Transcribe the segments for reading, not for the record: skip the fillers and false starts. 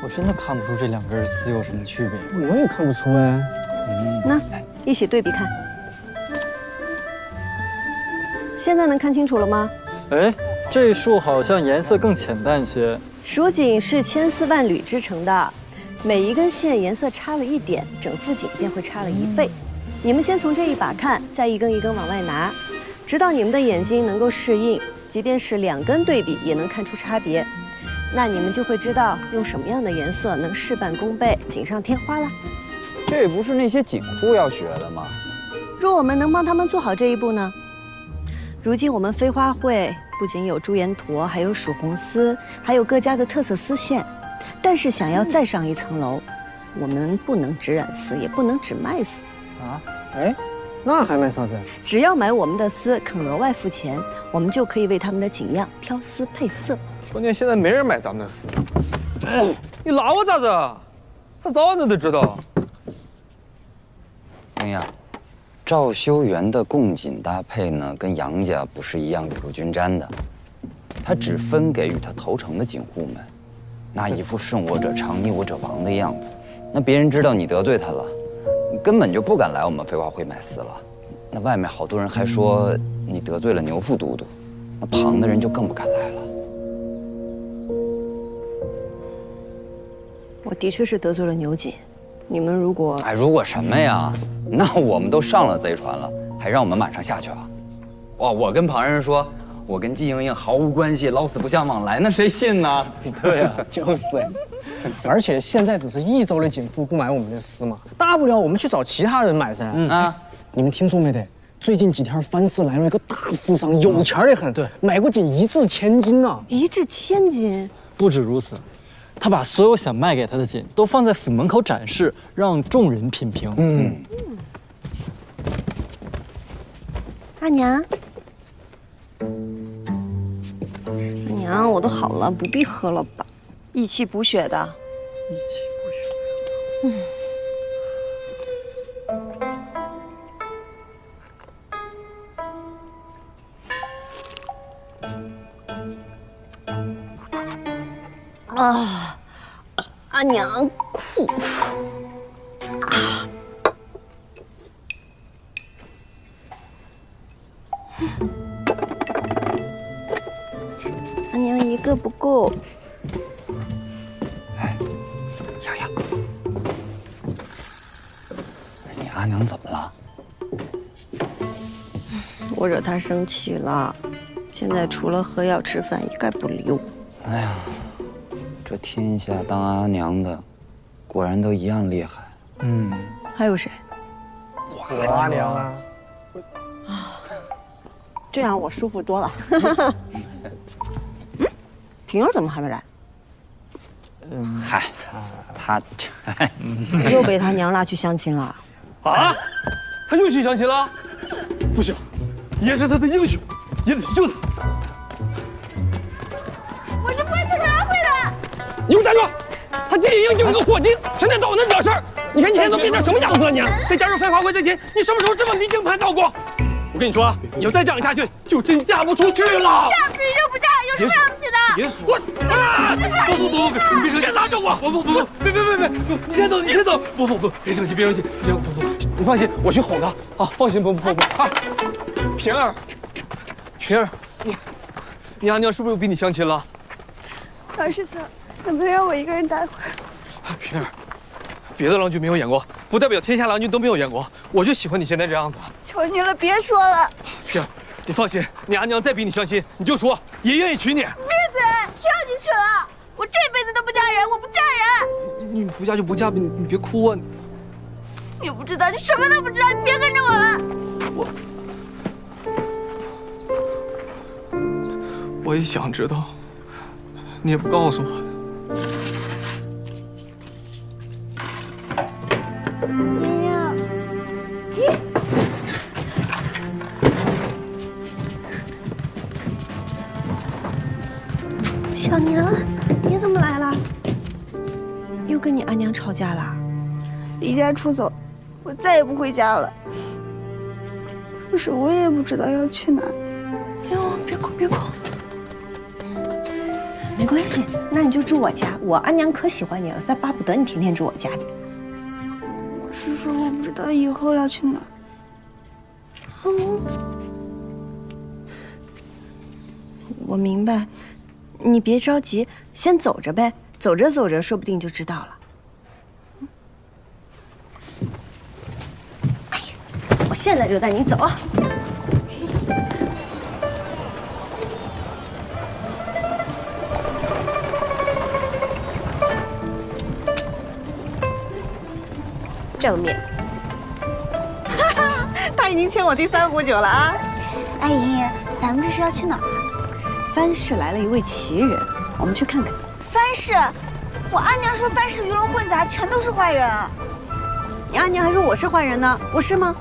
真的看不出这2根丝有什么区別。我也看不出哎。那一起对比看，现在能看清楚了吗？哎，这束好像颜色更浅淡些。蜀锦是千丝万缕织成的，每一根线颜色差了1點，整副锦便会差了1倍。你们先从这一把看，再一根一根往外拿，直到你们的眼睛能夠適應，即便是2根對比也能看出差別。那你們就會知道用什麼樣的顏色能事半功倍，錦上添花了。這不是那些錦戶要學的嗎？若我們能幫他們做好這一步呢？如今我們飛花會不僅有朱顏沱，還有蜀紅絲，還有各家的特色絲線。但是想要再上一層樓，我們不能只染絲，也不能只賣絲啊！哎，那還賣啥子？只要買我們的絲，肯額外付錢，我們就可以為他們的錦樣挑絲配色。關鍵現在沒人買咱們的絲。你拉我咋子？他早晚都得知道。哎呀，趙修緣的貢錦搭配呢，跟楊家不是一樣雨露均沾的，他只分給與他投誠的錦戶們，那一副順我者昌，逆我者亡的樣子。那別人知道你得罪他了，你根本就不敢來我們飛花會買絲了。那外面好多人還說你得罪了牛副都督，那旁的人就更不敢來了。我的確是得罪了牛錦，你們如果……哎，如果什麼呀？那我們都上了賊船了，還讓我們馬上下去啊？哇，我跟旁人說，我跟季瑩瑩毫無關係，老死不相往來，那誰信呢？對啊，就是。而且現在只是一州的錦戶不買我們的絲嘛，大不了我們去找其他人買噻。你們聽說沒得？最近幾天藩市來了一個大富商，有錢的很，對，買過錦1擲千金啊！1擲千金？不止如此。他把所有想賣給他的錦都放在府門口展示，讓眾人品評。阿娘，娘，我都好了，不必喝了吧？益氣補血的。益氣補血。啊，阿娘苦啊！阿娘一個不夠。哎，洋洋，你阿娘怎麼了？我惹她生氣了，現在除了喝藥吃飯，一概不理我。哎呀。這天下當阿娘的，果然都一樣厲害。還有誰？我阿娘啊。這樣我舒服多了。平兒怎麼還沒來？嗨，他又被他娘拉去相親了。啊？他又去相親了？不行，也是他的英雄，也得去救他。我是不會出去約會的。你給我站住！他季瑩瑩就是個霍金，成天找我能惹事兒。你看你現在都變成什麼樣子了你？在加入飛花會之前，你什麼時候這麼離經叛道過？我跟你說，你要再這樣下去，就真嫁不出去了。嫁不出去就不嫁，有什麼了不起的？別說！啊！不，你別生氣，拉着我！不，別，你先走，你先走！不，別生氣，別生氣，不，你放心，我去哄他啊！放心，不啊！平兒，你阿娘是不是又逼你相親了？曹世子，能不能讓我一個人待會兒？平兒，別的郎君沒有演過，不代表天下郎君都沒有演過。我就喜歡你現在這樣子。求你了，別說了。平兒，你放心，你阿娘再逼你相親，你就說也願意娶你。閉嘴！只要你娶了，我這輩子都不嫁人，我不嫁人。你不嫁就不嫁，你別哭啊！你不知道，你什麼都不知道，你別跟着我了。我也想知道，你也不告訴我。小娘，你怎么来了？又跟你阿娘吵架了？離家出走，我再也不回家了。可是我也不知道要去哪。喲，別哭，關係，那你就住我家，我阿娘可喜欢你了，她巴不得你天天住我家里。我是说我不知道以后要去哪儿。我明白，你别着急，先走着呗，走着走着，说不定就知道了。哎呀，我现在就带你走。正面。他已经欠我第3壶酒了啊！阿姨，咱们这是要去哪儿？藩市来了一位奇人，我们去看看。藩市，我阿娘说藩市鱼龙混杂，全都是坏人。你阿娘还说我是坏人呢，我是吗？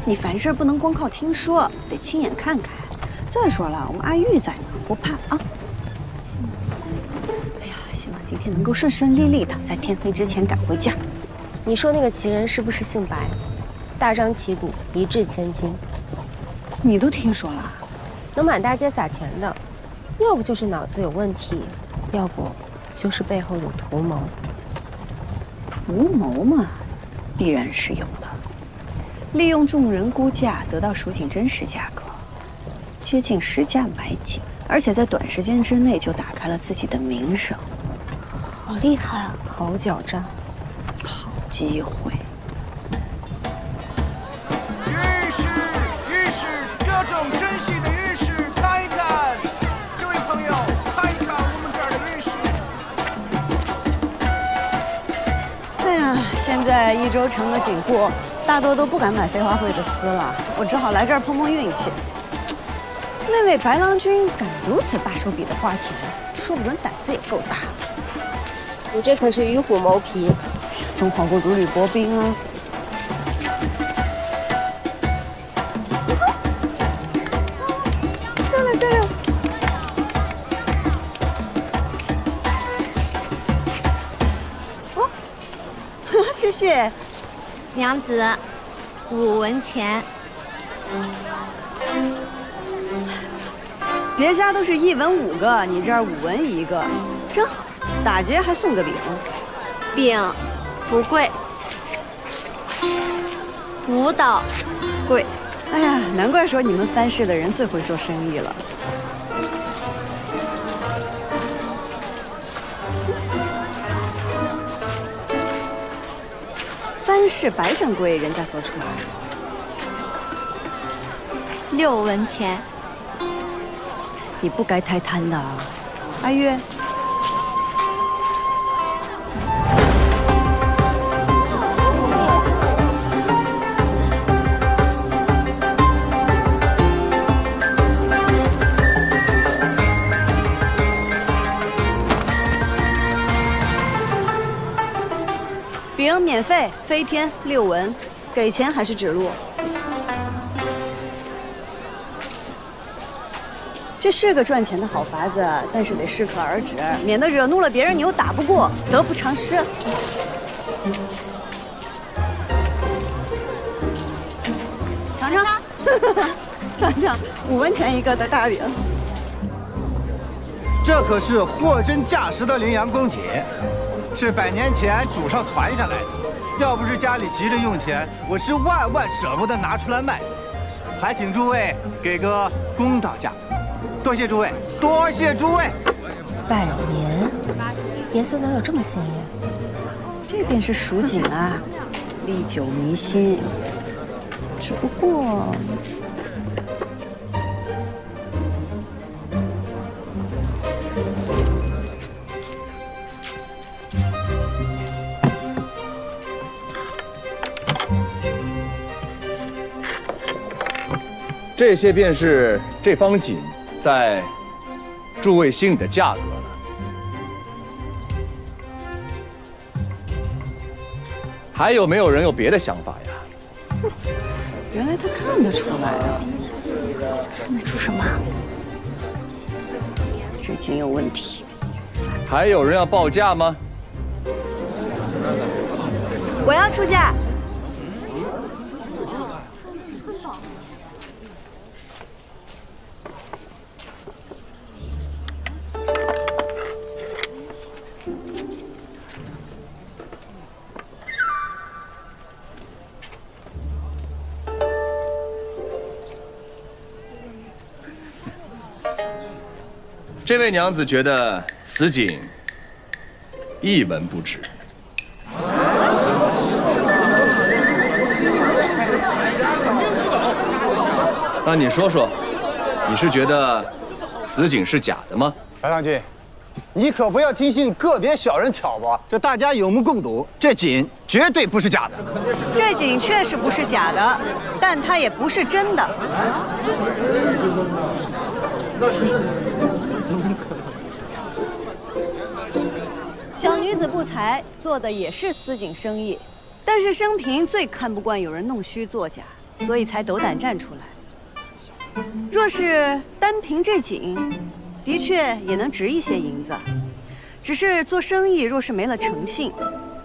你凡事不能光靠听说，得亲眼看看。再说了，我们阿玉在呢，不怕啊。哎呀，希望今天能够顺顺利利的，在天黑之前赶回家。你说那个奇人是不是姓白？大张旗鼓，一掷千金。你都听说了？能满大街撒钱的，要不就是脑子有问题，要不就是背后有图谋。图谋嘛，必然是有的。利用众人估价得到蜀锦真实价格，接近实价买锦，而且在短时间之内就打開了自己的名聲。好厲害啊！好狡詐，好機會。浴室，各種珍稀的浴室，看一看。這位朋友，看一看我們這兒的浴室。哎呀，現在益州城的景戶大多都不敢買飛花會的絲了，我只好來這兒碰碰運氣。那位白郎君敢如此大手筆的花錢，說不準膽子也夠大。你這可是與虎謀皮，總好過如履薄冰啊。謝謝，娘子，5文錢。別家都是1文5個，你這兒5文1個，真好。打劫還送個餅，餅不貴，舞蹈貴。哎呀，難怪說你們藩市的人最會做生意了。藩市白掌櫃人在何處啊？6文錢。你不該太貪的啊，阿月。餅免費，飛天6文，給錢還是指路？這是個賺錢的好法子，但是得適可而止，免得惹怒了別人，你又打不過，得不償失。嘗嘗，嘗嘗5文錢一個的大餅。這可是貨真價實的羚羊公頸，是100年前祖上傳下來的。要不是家裡急着用錢，我是萬萬捨不得拿出來賣。還請諸位給個公道價。多謝諸位，多謝諸位。百年，顏色能有這麼鮮豔？這便是蜀錦啊，歷久彌新。只不過，這些便是這方錦在諸位心裡的價格了。還有沒有人有別的想法呀？原來他看得出來啊！看得出什麼？這件有問題。還有人要報價嗎？我要出價。這位娘子覺得此景一文不值。那你说说，你是觉得此景是假的吗？白郎君，你可不要听信个别小人挑拨，这大家有目共睹，这景绝对不是假的。这景确实不是假的，但它也不是真的。小女子不才，做的也是私景生意，但是生平最看不惯有人弄虚作假，所以才斗膽站出來。若是單憑這景，的確也能值一些銀子。只是做生意若是沒了誠信，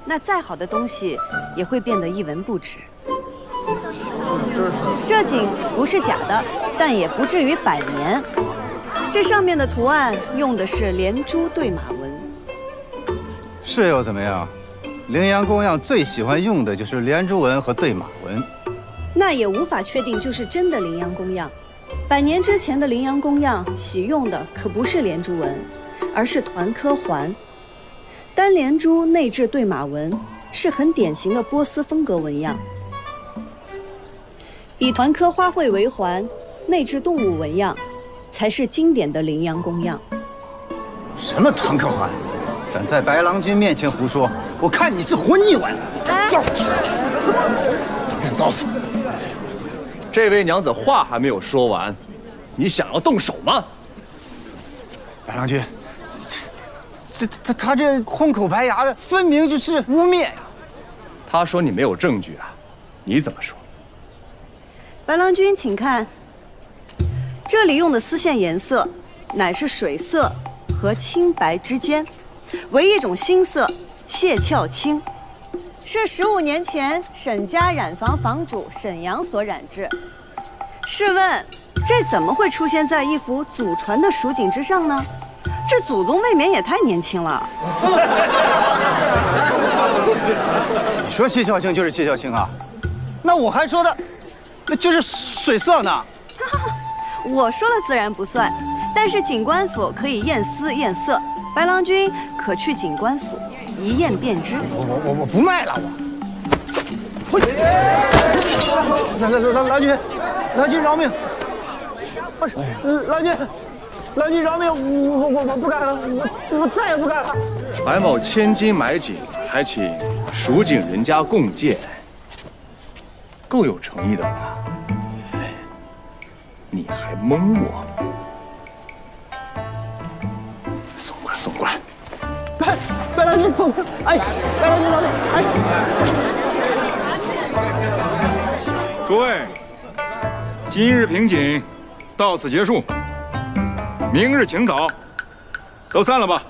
那再好的東西也會變得一文不值。這景不是假的，但也不至於100年。這上面的圖案用的是連珠對馬紋。是又怎麼樣？羚羊公樣最喜歡用的就是連珠紋和對馬紋。那也無法確定就是真的羚羊公樣。100年之前的羚羊公樣喜用的可不是連珠紋，而是團科環。單連珠內置對馬紋，是很典型的波斯風格紋樣。以團科花卉為環，內置動物紋樣，才是經典的羚羊公樣。什麼團科環？敢在白郎君面前胡說，我看你是活膩歪了！造次，造次！這位娘子話還沒有說完，你想要動手嗎？白郎君，他這空口白牙的，分明就是污蔑呀！他說你沒有證據啊，你怎麼說？白郎君，請看，這裡用的絲線顏色，乃是水色和青白之間，為一種新色，謝峭青。是15年前沈家染坊坊主沈陽所染制。試問，這怎麼會出現在一幅祖傳的蜀錦之上呢？這祖宗未免也太年輕了。你說謝峭青就是謝峭青啊？那我還說的，那就是水色呢。我說了自然不算，但是景官府可以驗絲驗色，白郎君可去景官府。一驗便知。我不賣了，我。郎君饒命！郎君饒命！我不幹了，我再也不幹了。白某千金買景，還請蜀錦人家共鑑，夠有誠意的吧？你還蒙我？送過來，送過來。白郎君，哎，白郎君饶命！哎，諸位，今日評景到此結束，明日請早，都散了吧。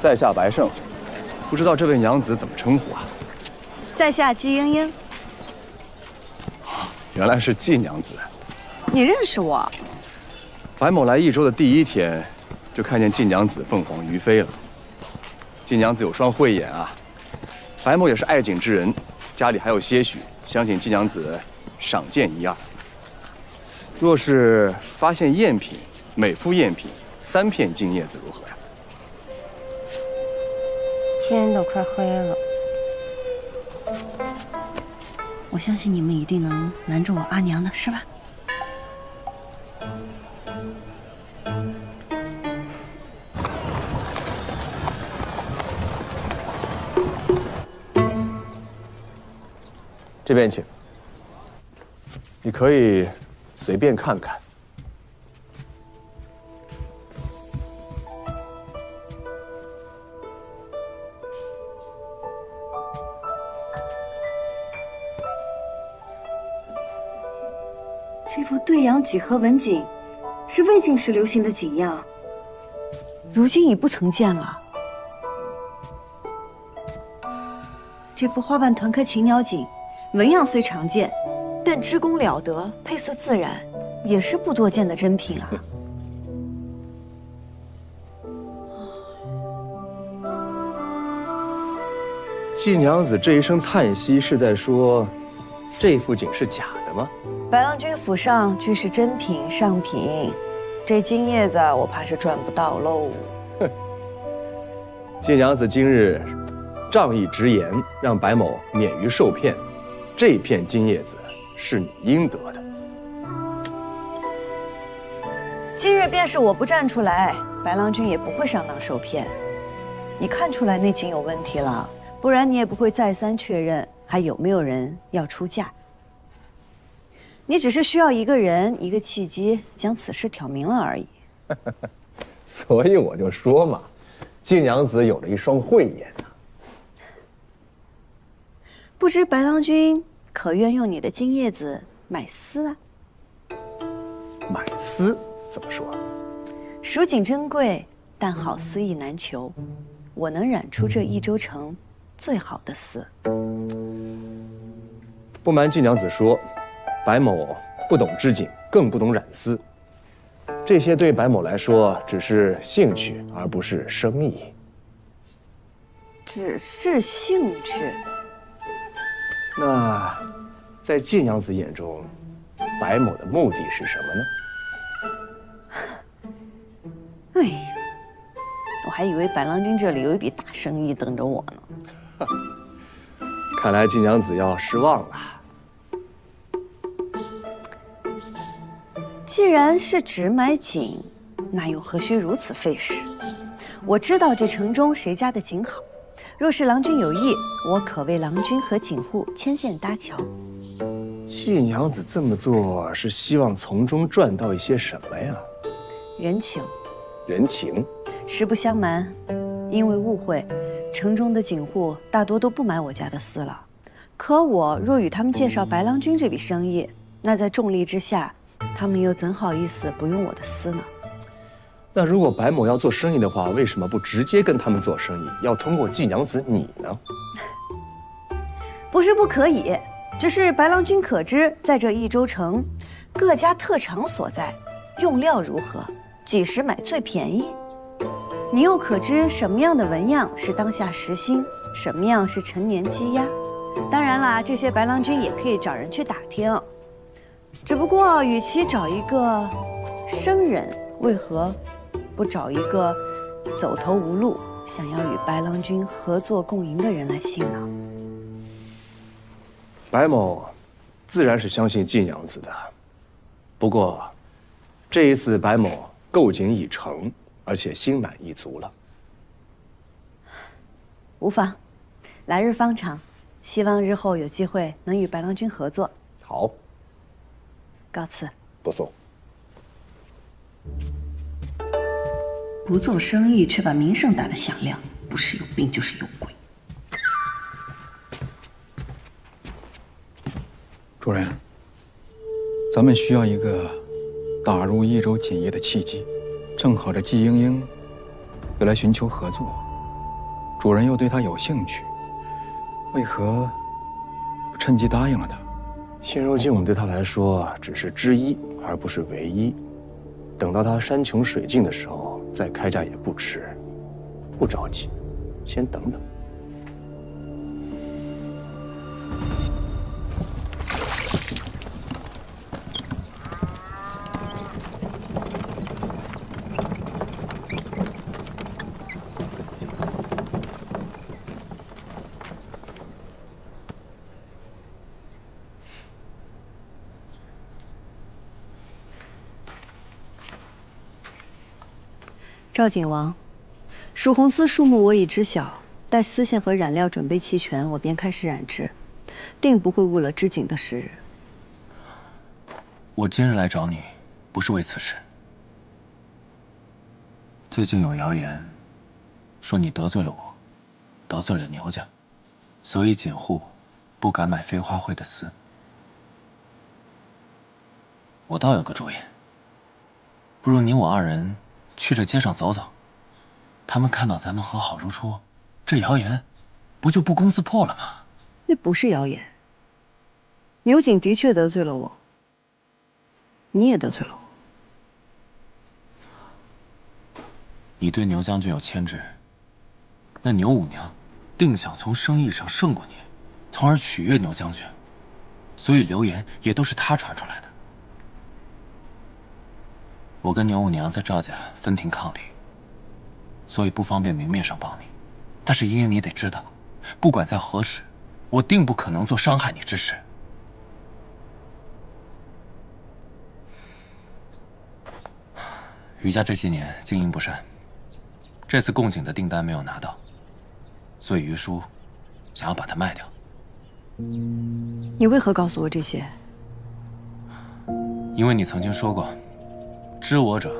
在下白勝，不知道這位娘子怎麼稱呼啊？在下姬英英。原來是季娘子，你認識我？白某來益州的第一天，就看見季娘子鳳凰於飛了。季娘子有雙慧眼啊，白某也是愛景之人，家裡還有些許，想請季娘子賞鑑一二。若是發現贗品，每幅贗品3片金葉子如何呀？天都快黑了。我相信你們一定能瞞住我阿娘的，是吧？這邊請，你可以隨便看看。這幅對陽幾何文景，是魏晉時流行的景樣，如今已不曾見了。這幅花瓣團科禽鳥景，紋樣雖常見，但織工了得，配色自然，也是不多見的珍品啊。季娘子这一聲嘆息，是在說這副錦是假的嗎？白郎君府上俱是珍品上品，這金葉子我怕是賺不到嘍。哼，季娘子今日仗義直言，讓白某免於受騙，這片金葉子是你應得的。今日便是我不站出來，白郎君也不會上當受騙。你看出來那錦有問題了，不然你也不會再三確認還有沒有人要出價。你只是需要一個人一個契機將此事挑明了而已。所以我就說嘛，季娘子有了一雙慧眼啊。不知白郎君可願用你的金葉子買絲啊？買絲怎麼說？蜀錦珍貴，但好絲意難求。我能染出這益州城最好的絲。不瞞季娘子說，白某不懂织錦，更不懂染絲，這些對白某來說只是興趣，而不是生意。只是興趣？那，在季娘子眼中，白某的目的是什麼呢？哎呀，我還以為白郎君這裡有一筆大生意等着我呢。看來季娘子要失望了。既然是只買錦，那又何須如此費時？我知道這城中誰家的錦好，若是郎君有意，我可為郎君和錦戶牽線搭橋。季娘子這麼做是希望從中賺到一些什麼呀？人情。人情。實不相瞞，因為誤會，城中的錦戶大多都不買我家的絲了。可我若與他們介紹白郎君這筆生意，那在重利之下，他們又怎好意思不用我的絲呢？那如果白某要做生意的話，為什麼不直接跟他們做生意，要通過季娘子你呢？不是不可以，只是白郎君可知，在這益州城，各家特長所在，用料如何，幾時買最便宜？你又可知什麼樣的紋樣是當下時興，什麼樣是陳年積壓？當然啦，這些白郎君也可以找人去打聽。只不過，與其找一個生人，為何不找一個走投無路、想要與白郎君合作共贏的人來信呢？白某自然是相信季娘子的，不過這一次白某購錦已成，而且心滿意足了。無妨，來日方長，希望日後有機會能與白郎君合作。好，告辭。不送。不做生意卻把名聲打得響亮，不是有病就是有鬼。主人，咱們需要一個打入益州錦業的契機，正好這季英英又來尋求合作，主人又對她有興趣，為何不趁機答應了她？現如今我們對她來說只是之一，而不是唯一。等到她山窮水盡的時候再開價也不遲，不着急，先等等。趙景王，蜀紅絲數目我已知曉，待絲線和染料準備齊全，我便開始染制，定不會誤了織錦的時日。我今日來找你，不是為此事。最近有謠言，說你得罪了我，得罪了牛家，所以錦戶不敢買飛花會的絲。我倒有個主意，不如你我二人去這街上走走，他們看到咱們和好如初，這謠言不就不攻自破了嗎？那不是謠言。牛景的確得罪了我，你也得罪了我。你對牛將軍有牽制，那牛五娘定想從生意上勝過你，從而取悦牛将軍，所以流言也都是他傳出来的。我跟牛五娘在赵家分庭抗禮，所以不方便明面上帮你。但是茵茵，你得知道，不管在何时，我定不可能做傷害你之事。余家这些年经营不善，这次贡井的订单没有拿到，所以余叔想要把它卖掉。你为何告訴我这些？因为你曾经说过，知我者，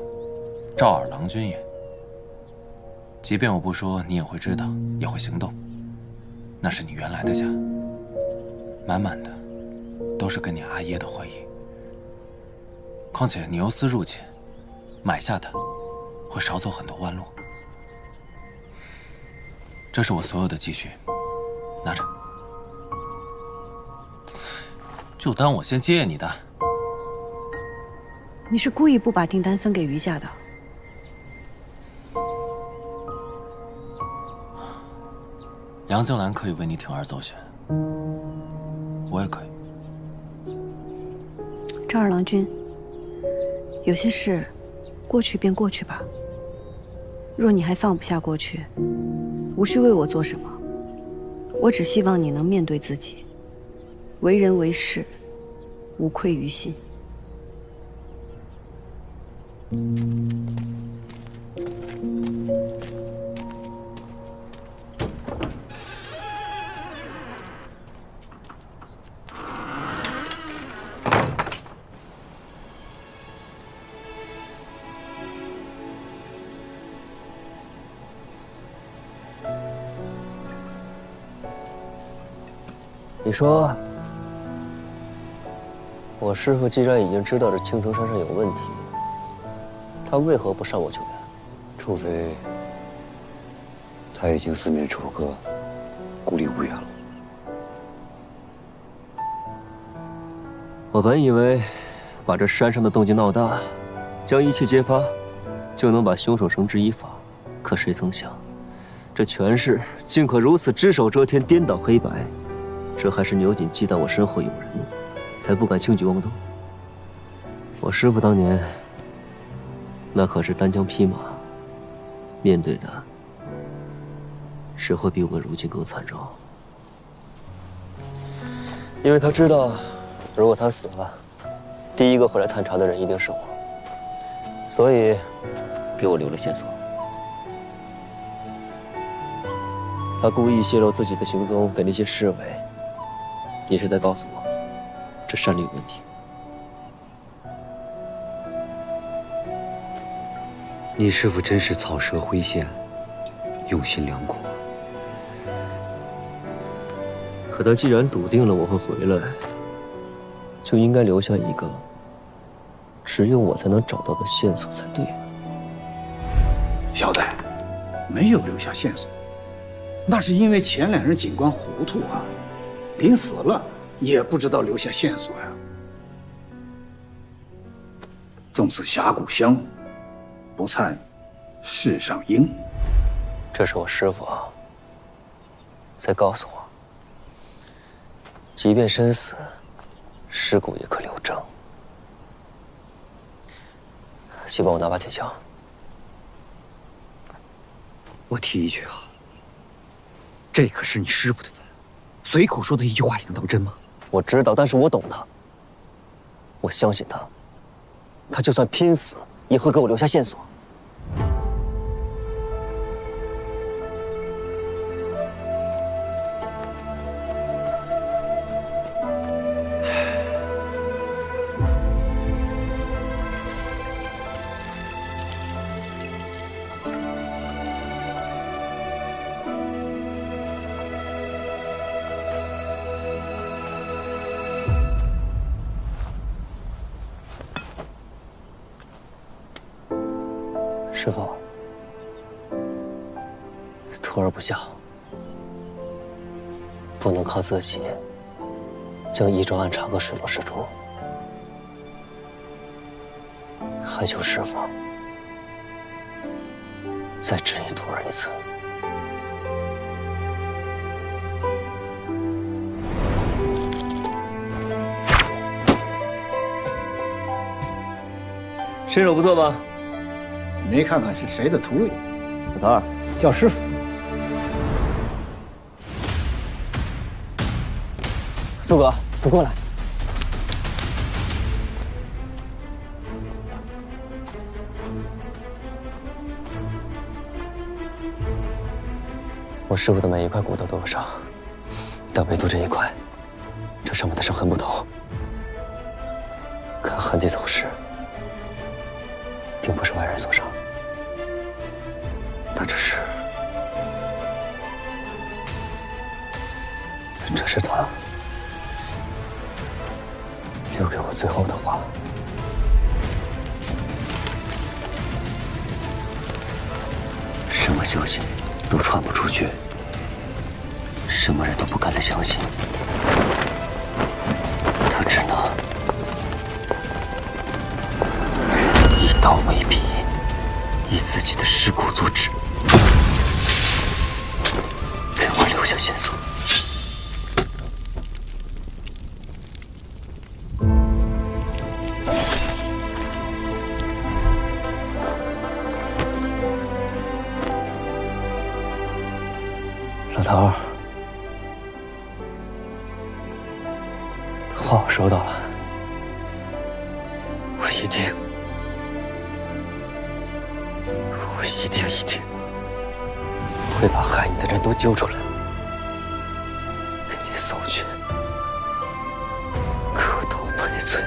趙尔郎君也。即便我不说，你也会知道，也会行动。那是你原来的家，满满的都是跟你阿耶的回忆。况且你由私入侵，买下它会少走很多弯路。这是我所有的积蓄，拿着，就当我先借你的。你是故意不把订单分给余家的？杨静兰可以为你鋌而走险，我也可以。赵二郎君，有些事，过去便过去吧。若你还放不下过去，无需为我做什么。我只希望你能面对自己，为人为事，无愧于心。你说，我师父既然已经知道这青城山上有问题，他为何不上我救援？除非他已经四面楚歌，孤立无援了。我本以为把这山上的动静闹大，将一切揭发，就能把凶手绳之以法。可谁曾想，这权势竟可如此只手遮天，顛倒黑白。这还是牛瑾忌惮我身后有人，才不敢轻舉妄动。我師父當年那可是單槍匹馬，面對的只會比我們如今更慘重。因為他知道，如果他死了，第一個回來探查的人一定是我，所以給我留了線索。他故意洩露自己的行蹤給那些侍衛，也是在告訴我，這山裡有問題。你師父真是草蛇灰線，用心良苦。可他既然篤定了我會回來，就應該留下一個只有我才能找到的線索才對。小歹，沒有留下線索，那是因為前兩人警官糊塗啊，臨死了也不知道留下線索呀。縱使峽谷香，不粲世上英。這是我師父在告訴我，即便身死，屍骨也可留證。去幫我拿把鐵鍬。我提一句啊，這可是你師父的墳，隨口說的一句話也能當真嗎？我知道，但是我懂他，我相信他，他就算拼死也會給我留下線索。師父，徒兒不孝，不能靠自己將益州案查個水落石出，還求師父再指引徒兒一次。身手不错吧？没看看是谁的徒弟？老头儿，叫师傅。诸葛，你过来。我师傅的每一块骨头都有伤，但唯独这一块，这上面的伤痕不同。看痕迹走势，定不是外人所伤。那这是他留给我最后的话。什么消息都传不出去，什么人都不敢再相信。他只能一刀为笔，以自己的尸骨做纸，给我留下线索。老头儿，话我收到了，我一定会把害你的人都揪出来，给你扫去磕头赔罪。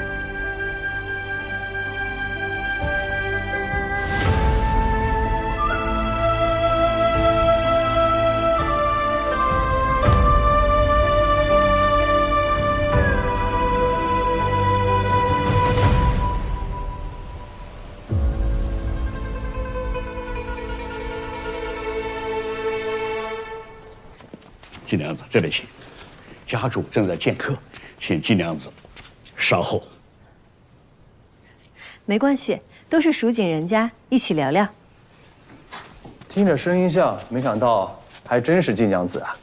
季娘子，这里请。家主正在见客，请季娘子稍后。没关系，都是蜀锦人家，一起聊聊。听着声音像，没想到还真是季娘子啊。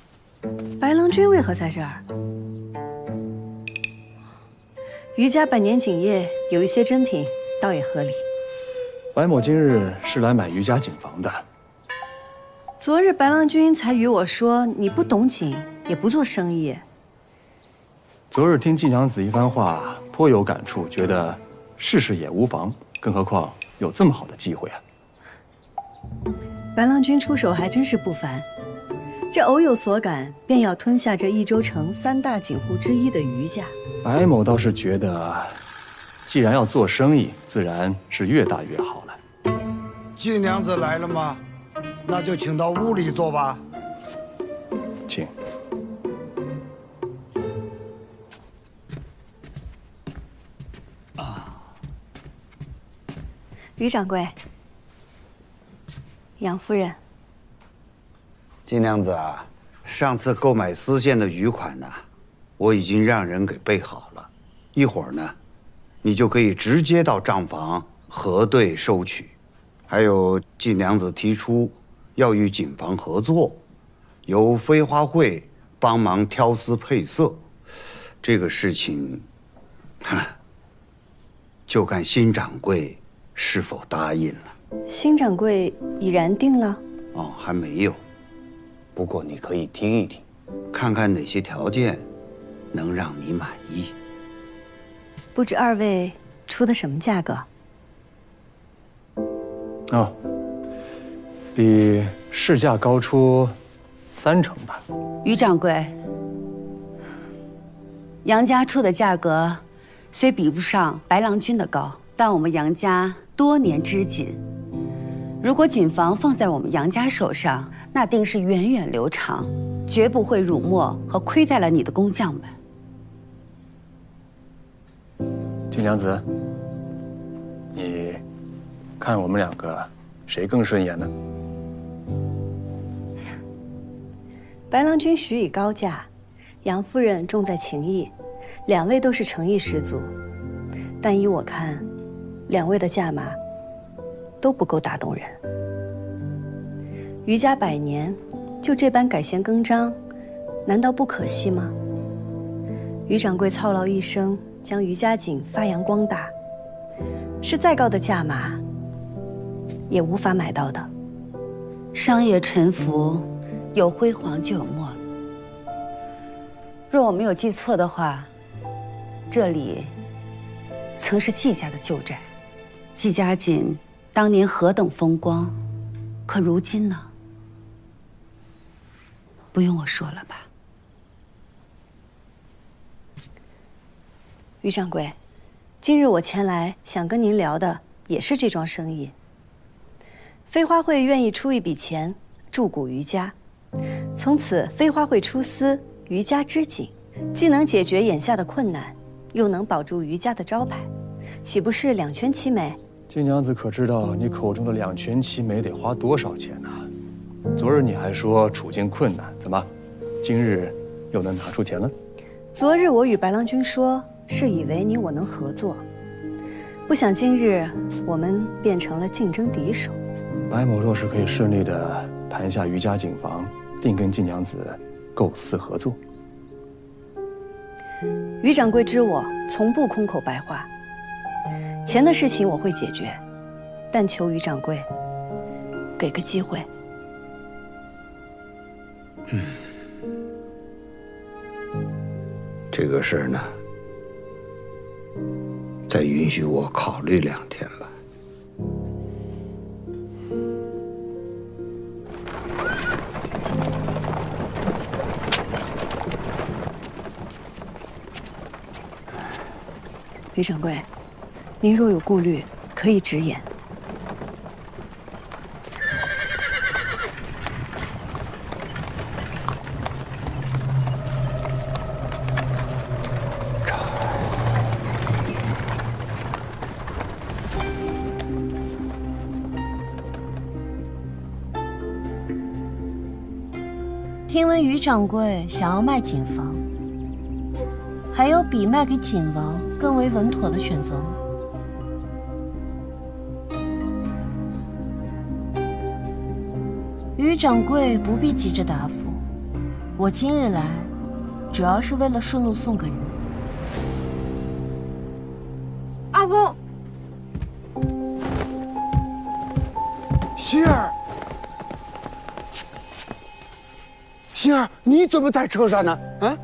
白郎君为何在这儿？余家百年锦业有一些珍品，倒也合理。白某今日是来买余家锦房的。昨日白郎君才与我说，你不懂锦，也不做生意。昨日听季娘子一番话，颇有感触，觉得试试也无妨。更何況有这么好的机会啊！白郎君出手还真是不凡，这偶有所感，便要吞下这益州城3大锦户之一的余家。白某倒是觉得，既然要做生意，自然是越大越好了。季娘子来了吗？那就请到屋里坐吧。请。余掌柜，杨夫人。季娘子啊，上次购买丝线的余款呢，我已经让人给备好了，一会儿呢，你就可以直接到账房核对收取。还有季娘子提出要与锦房合作，由飞花会帮忙挑丝配色，这个事情，就看新掌柜是否答应了。新掌柜已然定了？哦，还没有。不过你可以听一听，看看哪些条件能让你满意。不知二位出的什么价格？哦，比市价高出30%吧。余掌柜，杨家出的价格虽比不上白郎君的高，但我们杨家多年织锦，如果锦房放在我们杨家手上，那定是源远流长，绝不会辱没和亏待了你的工匠们。季娘子，你看我们2个谁更顺眼呢？白郎君许以高价，杨夫人重在情谊，2位都是诚意十足。但依我看，2位的价码都不够打动人。余家100年，就这般改弦更张，难道不可惜吗？余掌柜操劳一生，将余家锦发扬光大，是再高的價碼也無法買到的。商業沉浮，有輝煌就有沒落。若我沒有記錯的話，這裡曾是季家的舊宅。季家錦當年何等風光，可如今呢？不用我說了吧？于掌櫃，今日我前來想跟您聊的也是這樁生意。飛花會願意出一筆錢注股於家，從此飛花會出資於家織錦，既能解決眼下的困難，又能保住於家的招牌，豈不是兩全其美？金娘子可知道你口中的两全其美得花多少錢呢？昨日你還說處境困難，怎麼，今日又能拿出錢了？昨日我與白郎君說，是以為你我能合作，不想今日我們變成了競爭敵手。白某若是可以順利地盤下於家錦房，定跟金娘子構思合作。於掌櫃知我從不空口白話，錢的事情我會解決，但求於掌櫃給個機會。這個事兒呢，再允許我考慮2天吧。于掌櫃，您若有顧慮，可以直言。听聞於掌櫃想要賣錦房，還有比賣給錦王更為穩妥的選擇嗎？於掌櫃不必急着答復，我今日來，主要是為了順路送個人。阿公，希兒，希兒，你怎麼在車上呢？啊？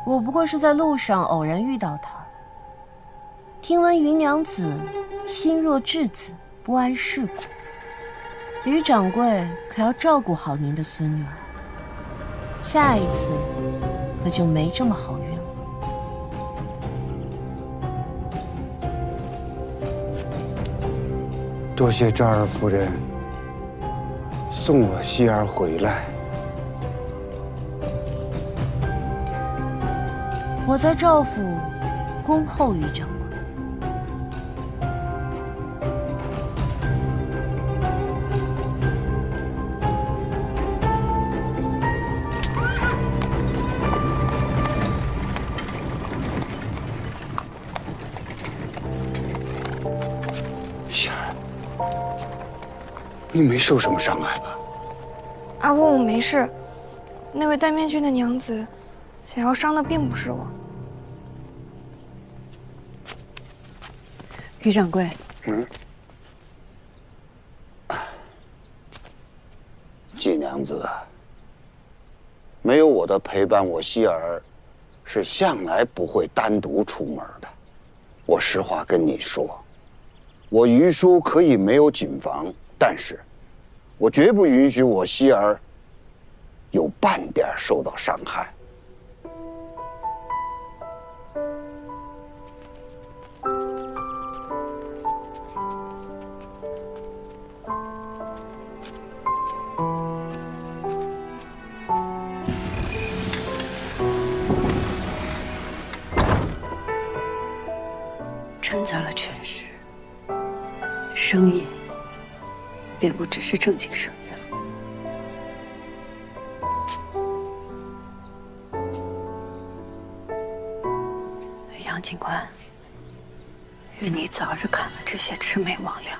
我不過是在路上偶然遇到他。聽聞於娘子心若稚子，不諳世故。於掌櫃可要照顧好您的孫女兒，下一次可就沒這麼好運了。多謝趙二夫人送我希兒回來。我在趙府恭候於掌櫃。希儿，你沒受什麼傷害吧？阿公，我沒事。那位戴面具的娘子想要傷的並不是我。於掌櫃，季娘子，沒有我的陪伴，我希兒是向來不會單獨出門的。我實話跟你說，我於叔可以沒有錦房，但是我絕不允許我希兒有半點受到傷害。掺雜了權勢，生意便不只是正經生意了。楊警官，願你早日砍了這些魑魅魍魎。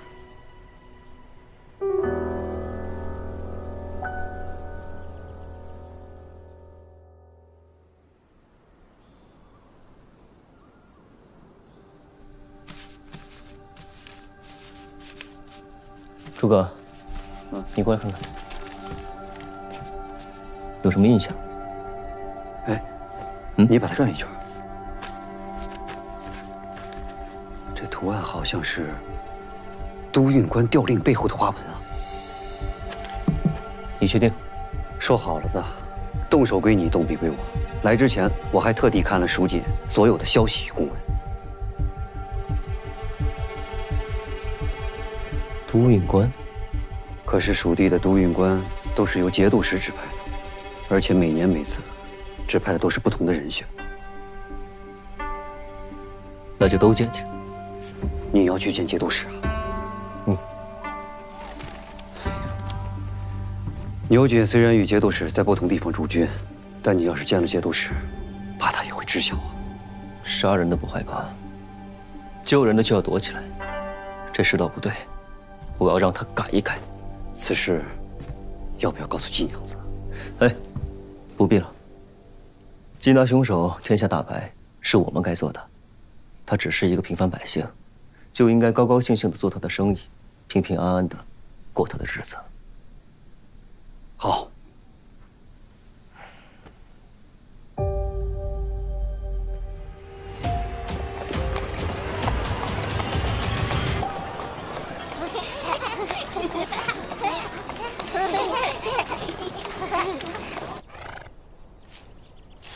初哥，你过来看看，有什么印象？哎，你把它转一圈。这图案好像是都运官调令背后的花纹啊。你确定？说好了的，动手归你，动笔归我。来之前，我还特地看了蜀锦所有的消息与公文。都运官，可是蜀地的都运官都是由节度使指派的，而且每年每次指派的都是不同的人选。那就都见去。你要去见节度使啊？牛瑾虽然与节度使在不同地方驻军，但你要是见了节度使，怕他也会知晓啊。杀人的不害怕，救人的就要躲起来，这世道不对，我要让他改一改。此事要不要告诉季娘子？哎，不必了。缉拿凶手，天下大白，是我们该做的。他只是一个平凡百姓，就应该高高兴兴地做他的生意，平平安安地过他的日子。好。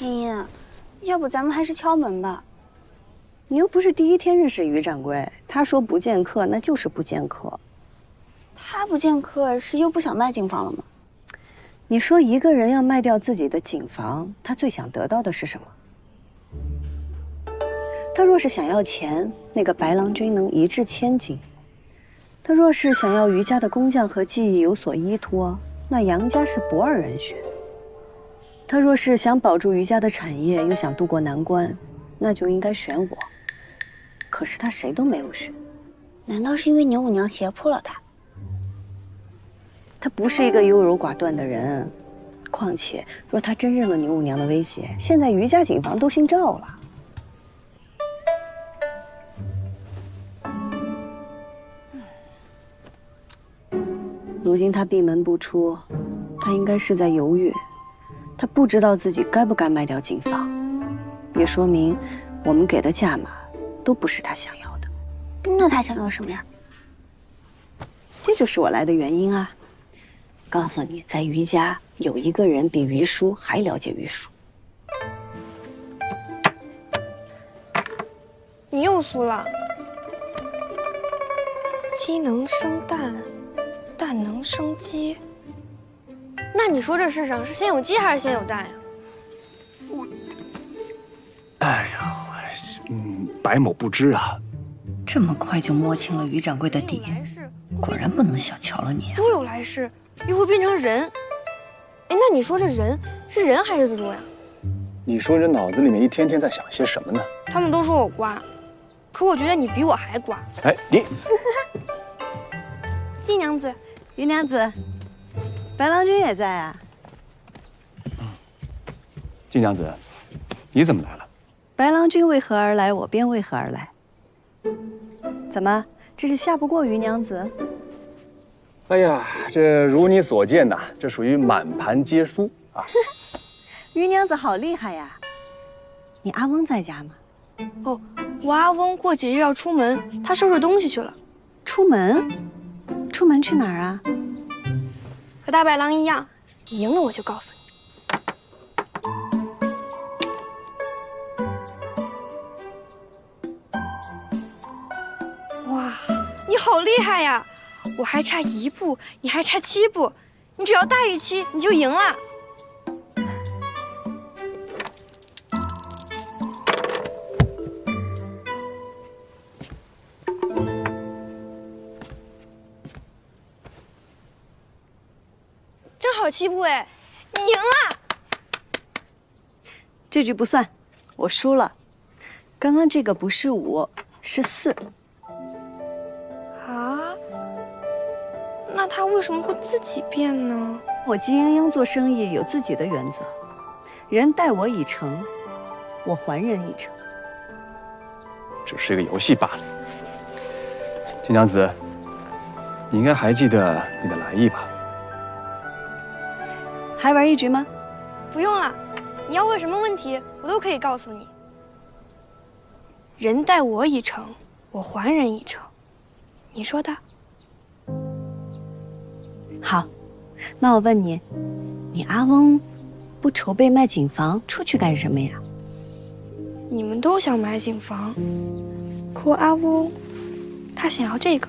茵茵，要不咱们还是敲门吧。你又不是第一天认识于掌柜，他说不见客，那就是不见客。他不见客是又不想卖景房了吗？你说一个人要卖掉自己的景房，他最想得到的是什么？他若是想要钱，那个白郎君能一掷千金；他若是想要于家的工匠和技艺有所依托，那杨家是不二人选。他若是想保住于家的產業，又想渡過難關，那就應該選我。可是他誰都沒有選。難道是因為牛五娘脅迫了他？他不是一個優柔寡斷的人。況且，若他真認了牛五娘的威脅，現在於家景房都姓趙了。如今他閉門不出，他應該是在猶豫。他不知道自己該不該賣掉景房，也說明我們給的價碼都不是他想要的。那他想要什麼呀？這就是我來的原因啊！告訴你，在於家有一個人比於叔還了解於叔。你又輸了。雞能生蛋，蛋能生雞。那你說這世上是先有雞還是先有蛋呀？哎呀，白某不知啊。這麼快就摸清了於掌櫃的底，果然不能小瞧了你啊。豬有來世，又會變成人。哎，那你說這人是人還是豬呀？你說這腦子裡面一天天在想些什麼呢？他們都說我瓜，可我覺得你比我還瓜。哎，你，季娘子，於娘子。白郎君也在啊。季娘子，你怎麼來了？白郎君為何而來，我便為何而來。怎麼，這是下不過於娘子？哎呀，這如你所見吶，這屬於滿盤皆輸啊。於娘子好厲害呀！你阿翁在家嗎？哦，我阿翁過幾日要出門，他收拾東西去了。出門？出門去哪兒啊？和大白狼一樣，你贏了我就告訴你。哇，你好厲害呀！我還差1步，你還差7步，你只要大於7，你就贏了。正好7步哎，你贏了。這局不算，我輸了。剛剛這個不是5，是4。啊？那他為什麼會自己變呢？我季英英做生意有自己的原則，人待我以誠，我還人以誠。只是一個遊戲罷了。金娘子，你应该还记得你的来意吧？还玩一局吗？不用了，你要问什么问题，我都可以告诉你。人待我以诚，我还人以诚，你说的。好，那我问你，你阿翁不筹备卖景房出去干什么呀？你们都想买景房，可我阿翁他想要这个。